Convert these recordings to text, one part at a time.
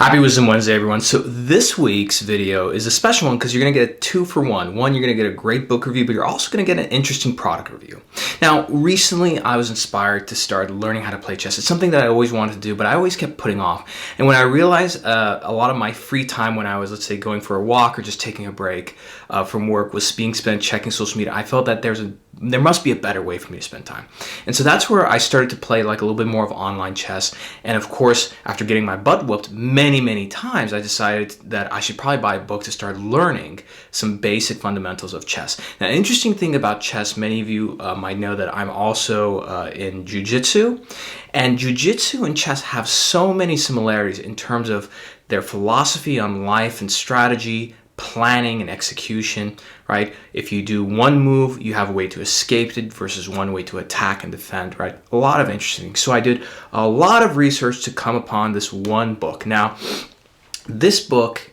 Happy Wisdom Wednesday, everyone. So this week's video is a special one because you're going to get a 2-for-1. One, you're going to get a great book review, but you're also going to get an interesting product review. Now, recently I was inspired to start learning how to play chess. It's something that I always wanted to do, but I always kept putting off. And when I realized a lot of my free time when I was, let's say, going for a walk or just taking a break from work was being spent checking social media, I felt that there must be a better way for me to spend time. And so that's where I started to play like a little bit more of online chess. And of course, after getting my butt whooped many times, I decided that I should probably buy a book to start learning some basic fundamentals of chess. Now, an interesting thing about chess, many of you might know that I'm also in jiu-jitsu. And jiu-jitsu and chess have so many similarities in terms of their philosophy on life and strategy, planning and execution, right? If you do one move, you have a way to escape it versus one way to attack and defend, right? A lot of interesting things. So I did a lot of research to come upon this one book. Now, this book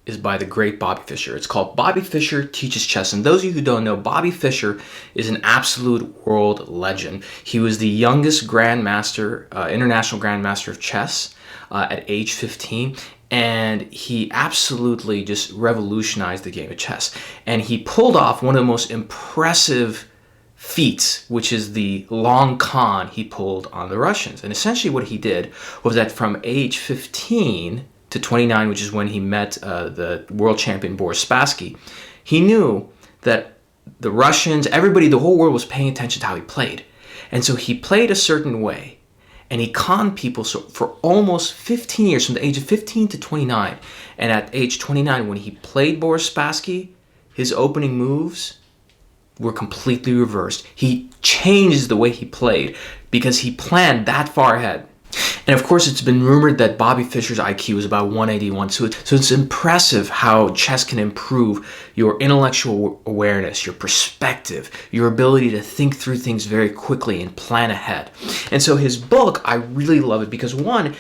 is by the great Bobby Fischer. It's called Bobby Fischer Teaches Chess. And those of you who don't know, Bobby Fischer is an absolute world legend. He was the youngest grandmaster, international grandmaster of chess at age 15. And he absolutely just revolutionized the game of chess. And he pulled off one of the most impressive feats, which is the long con he pulled on the Russians. And essentially what he did was that from age 15 to 29, which is when he met the world champion Boris Spassky, he knew that the Russians, everybody, the whole world was paying attention to how he played. And so he played a certain way. And he conned people for almost 15 years, from the age of 15 to 29. And at age 29, when he played Boris Spassky, his opening moves were completely reversed. He changed the way he played because he planned that far ahead. And of course, it's been rumored that Bobby Fischer's IQ is about 181. So it's impressive how chess can improve your intellectual awareness, your perspective, your ability to think through things very quickly and plan ahead. And so his book, I really love it because one,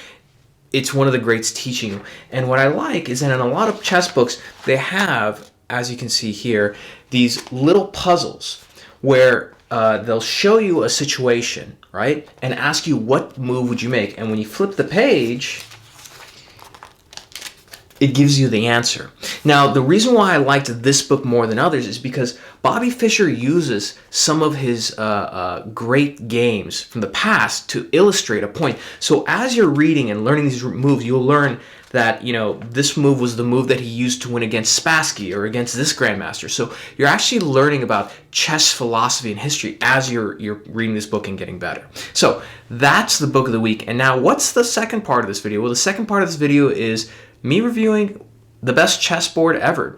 it's one of the greats teaching. And what I like is that in a lot of chess books, they have, as you can see here, these little puzzles where they'll show you a situation, right? And ask you what move would you make. And when you flip the page, it gives you the answer. Now, the reason why I liked this book more than others is because Bobby Fischer uses some of his great games from the past to illustrate a point. So as you're reading and learning these moves, you'll learn that, you know, this move was the move that he used to win against Spassky or against this grandmaster. So you're actually learning about chess philosophy and history as you're reading this book and getting better. So that's the book of the week. And now what's the second part of this video? Well, the second part of this video is me reviewing the best chessboard ever.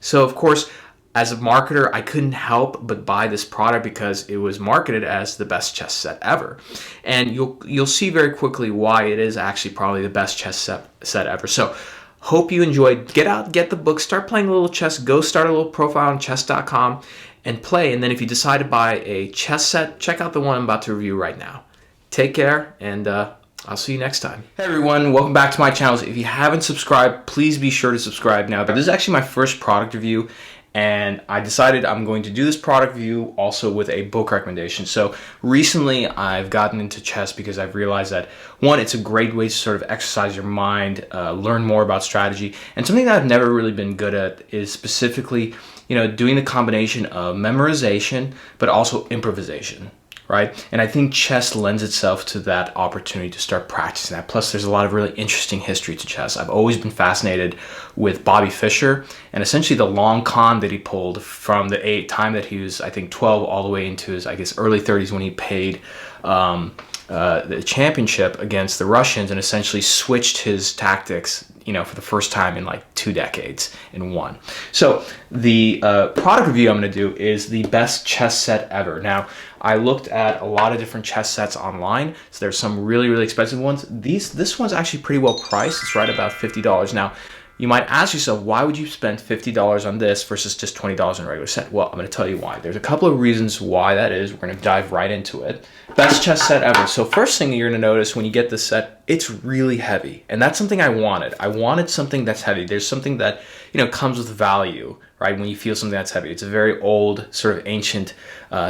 So of course, as a marketer, I couldn't help but buy this product because it was marketed as the best chess set ever. And you'll see very quickly why it is actually probably the best chess set ever. So hope you enjoyed. Get out, get the book, start playing a little chess, go start a little profile on chess.com and play. And then if you decide to buy a chess set, check out the one I'm about to review right now. Take care, and I'll see you next time. Hey everyone, welcome back to my channel. If you haven't subscribed, please be sure to subscribe now. This is actually my first product review, and I decided I'm going to do this product review also with a book recommendation. So recently I've gotten into chess because I've realized that one, it's a great way to sort of exercise your mind, learn more about strategy, and something that I've never really been good at is specifically, you know, doing the combination of memorization but also improvisation. Right? And I think chess lends itself to that opportunity to start practicing that. Plus, there's a lot of really interesting history to chess. I've always been fascinated with Bobby Fischer and essentially the long con that he pulled from the time that he was, I think, 12 all the way into his, I guess, early 30s when he paid the championship against the Russians and essentially switched his tactics, you know, for the first time in like 2 decades and won. So the product review I'm going to do is the best chess set ever. Now, I looked at a lot of different chess sets online. So there's some really expensive ones. This one's actually pretty well priced. It's right about $50. Now, you might ask yourself, why would you spend $50 on this versus just $20 on a regular set? Well, I'm going to tell you why. There's a couple of reasons why that is. We're going to dive right into it. Best chess set ever. So first thing you're going to notice when you get this set it's really heavy. And that's something I wanted. I wanted something that's heavy. There's something that, comes with value, right? When you feel something that's heavy. It's a very old, sort of ancient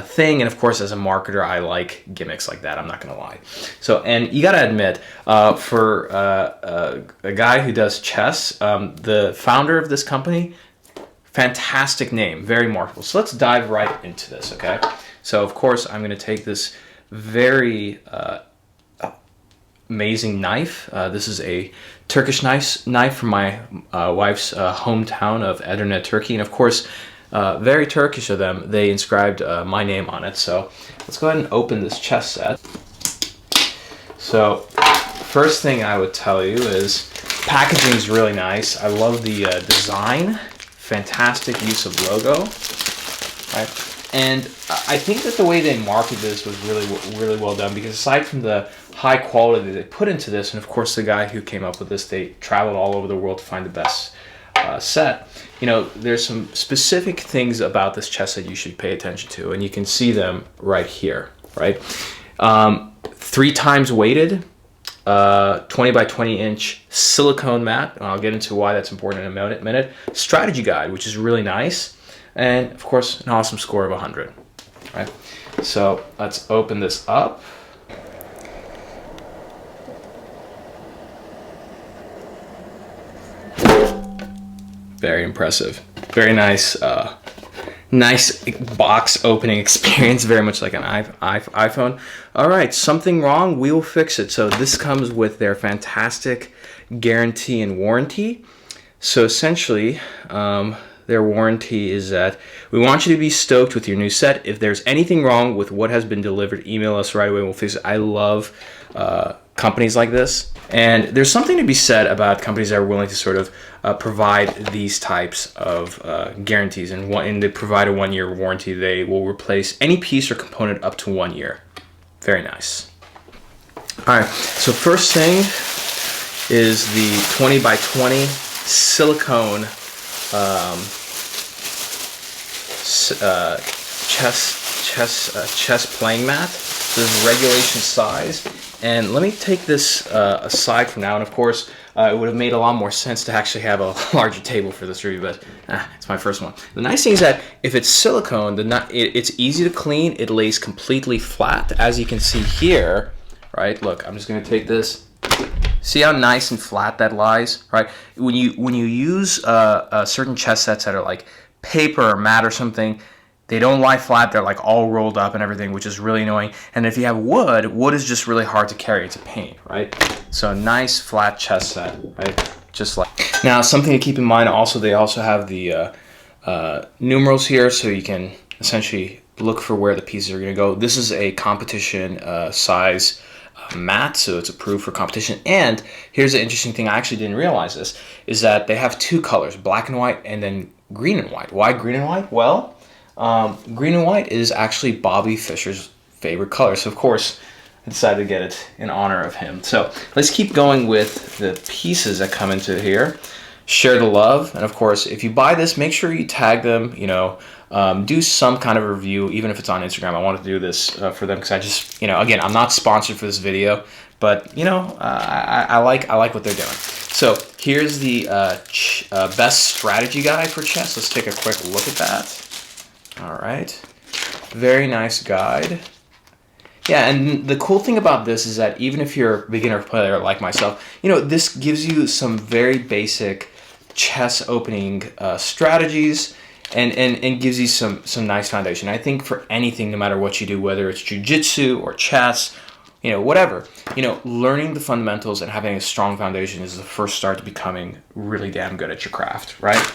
thing. And of course, as a marketer, I like gimmicks like that. I'm not going to lie. So, and you got to admit, for a guy who does chess, the founder of this company, fantastic name, very marketable. So let's dive right into this, okay? So of course, I'm going to take this very amazing knife. This is a Turkish knife from my wife's hometown of Edirne, Turkey. And of course, very Turkish of them, they inscribed my name on it. So let's go ahead and open this chess set. So first thing I would tell you is packaging is really nice. I love the design. Fantastic use of logo, right? And I think that the way they market this was really well done, because aside from the high quality that they put into this, and of course the guy who came up with this, they traveled all over the world to find the best set. There's some specific things about this chess that you should pay attention to, and you can see them right here, right? 3 times weighted, 20 by 20 inch silicone mat, and I'll get into why that's important in a minute. Strategy guide, which is really nice, and of course an awesome score of 100, right? So let's open this up. Very impressive, very nice nice box opening experience, very much like an iPhone. All right, something wrong, we will fix it. So this comes with their fantastic guarantee and warranty. So essentially, their warranty is that we want you to be stoked with your new set. If there's anything wrong with what has been delivered, email us right away, we'll fix it. I love companies like this. And there's something to be said about companies that are willing to sort of provide these types of guarantees. And they provide a 1-year warranty. They will replace any piece or component up to 1 year. Very nice. All right, so first thing is the 20 by 20 silicone chess playing mat. This is regulation size. And let me take this aside from now, and of course, it would have made a lot more sense to actually have a larger table for this review, but it's my first one. The nice thing is that if it's silicone, it's easy to clean. It lays completely flat, as you can see here, right? Look, I'm just gonna take this. See how nice and flat that lies, right? When you use certain chess sets that are like paper or mat or something, they don't lie flat, they're like all rolled up and everything, which is really annoying. And if you have wood is just really hard to carry, it's a pain, right? So a nice flat chess set, right? Just like. Now, something to keep in mind also, they also have the numerals here, so you can essentially look for where the pieces are gonna go. This is a competition size mat, so it's approved for competition. And here's the interesting thing, I actually didn't realize this, is that they have 2 colors, black and white, and then green and white. Why green and white? Well, green and white is actually Bobby Fischer's favorite color. So of course, I decided to get it in honor of him. So let's keep going with the pieces that come into here. Share the love. And of course, if you buy this, make sure you tag them, do some kind of review, even if it's on Instagram. I wanted to do this for them because I just, again, I'm not sponsored for this video, but I like what they're doing. So here's the best strategy guide for chess. Let's take a quick look at that. All right, very nice guide. Yeah, and the cool thing about this is that even if you're a beginner player like myself, this gives you some very basic chess opening strategies and gives you some nice foundation. I think for anything, no matter what you do, whether it's jiu-jitsu or chess, whatever, learning the fundamentals and having a strong foundation is the first start to becoming really damn good at your craft, right?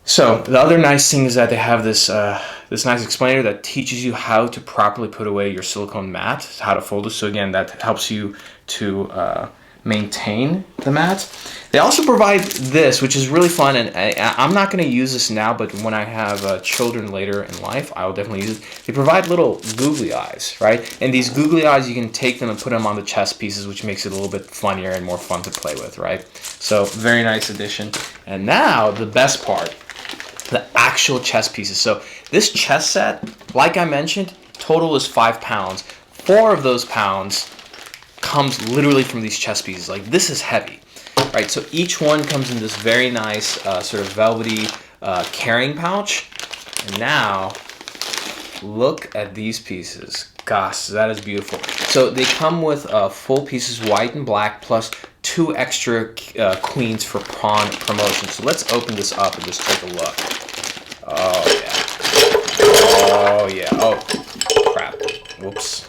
So the other nice thing is that they have this this nice explainer that teaches you how to properly put away your silicone mat, how to fold it. So again, that helps you to maintain the mat. They also provide this, which is really fun, and I'm not going to use this now, but when I have children later in life, I will definitely use it. They provide little googly eyes, right? And these googly eyes, you can take them and put them on the chess pieces, which makes it a little bit funnier and more fun to play with, right? So very nice addition. And now the best part, the actual chess pieces. So this chess set, like I mentioned, total is 5 pounds. 4 of those pounds comes literally from these chess pieces. Like, this is heavy, right? So each one comes in this very nice sort of velvety carrying pouch. And now, look at these pieces. Gosh, that is beautiful. So they come with full pieces, white and black, plus 2 extra queens for pawn promotion. So let's open this up and just take a look. Oh yeah. Oh yeah. Oh crap. Whoops.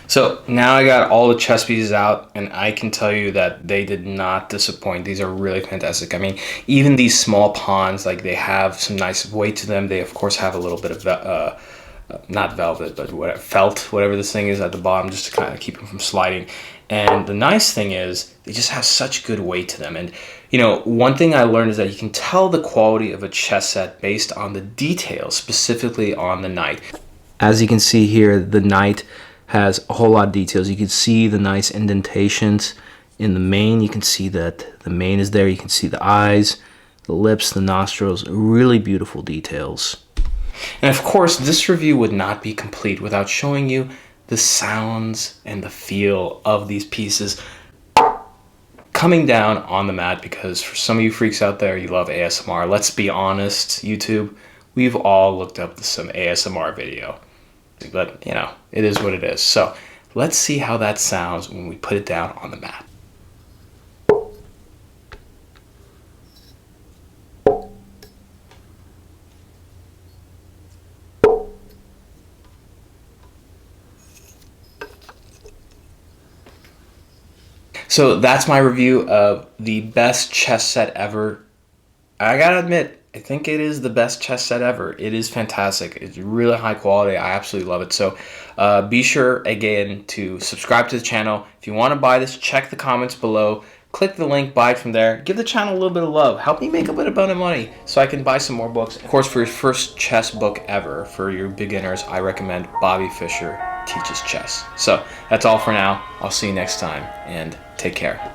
So now I got all the chess pieces out, and I can tell you that they did not disappoint. These are really fantastic. I mean, even these small pawns, like, they have some nice weight to them. They of course have a little bit of not velvet, but felt, whatever this thing is at the bottom, just to kind of keep them from sliding. And the nice thing is they just have such good weight to them. And you know, one thing I learned is that you can tell the quality of a chess set based on the details, specifically on the knight. As you can see here, the knight has a whole lot of details. You can see the nice indentations in the mane. You can see that the mane is there. You can see the eyes, the lips, the nostrils, really beautiful details. And of course, this review would not be complete without showing you the sounds and the feel of these pieces coming down on the mat, because for some of you freaks out there, you love ASMR. Let's be honest, YouTube, we've all looked up some ASMR video. But, you know, it is what it is. So let's see how that sounds when we put it down on the mat. So that's my review of the best chess set ever. I gotta admit, I think it is the best chess set ever. It is fantastic. It's really high quality. I absolutely love it. So be sure, again, to subscribe to the channel. If you want to buy this, check the comments below. Click the link, buy it from there. Give the channel a little bit of love. Help me make a bit of money so I can buy some more books. Of course, for your first chess book ever, for your beginners, I recommend Bobby Fischer Teaches Chess. So that's all for now. I'll see you next time, and take care.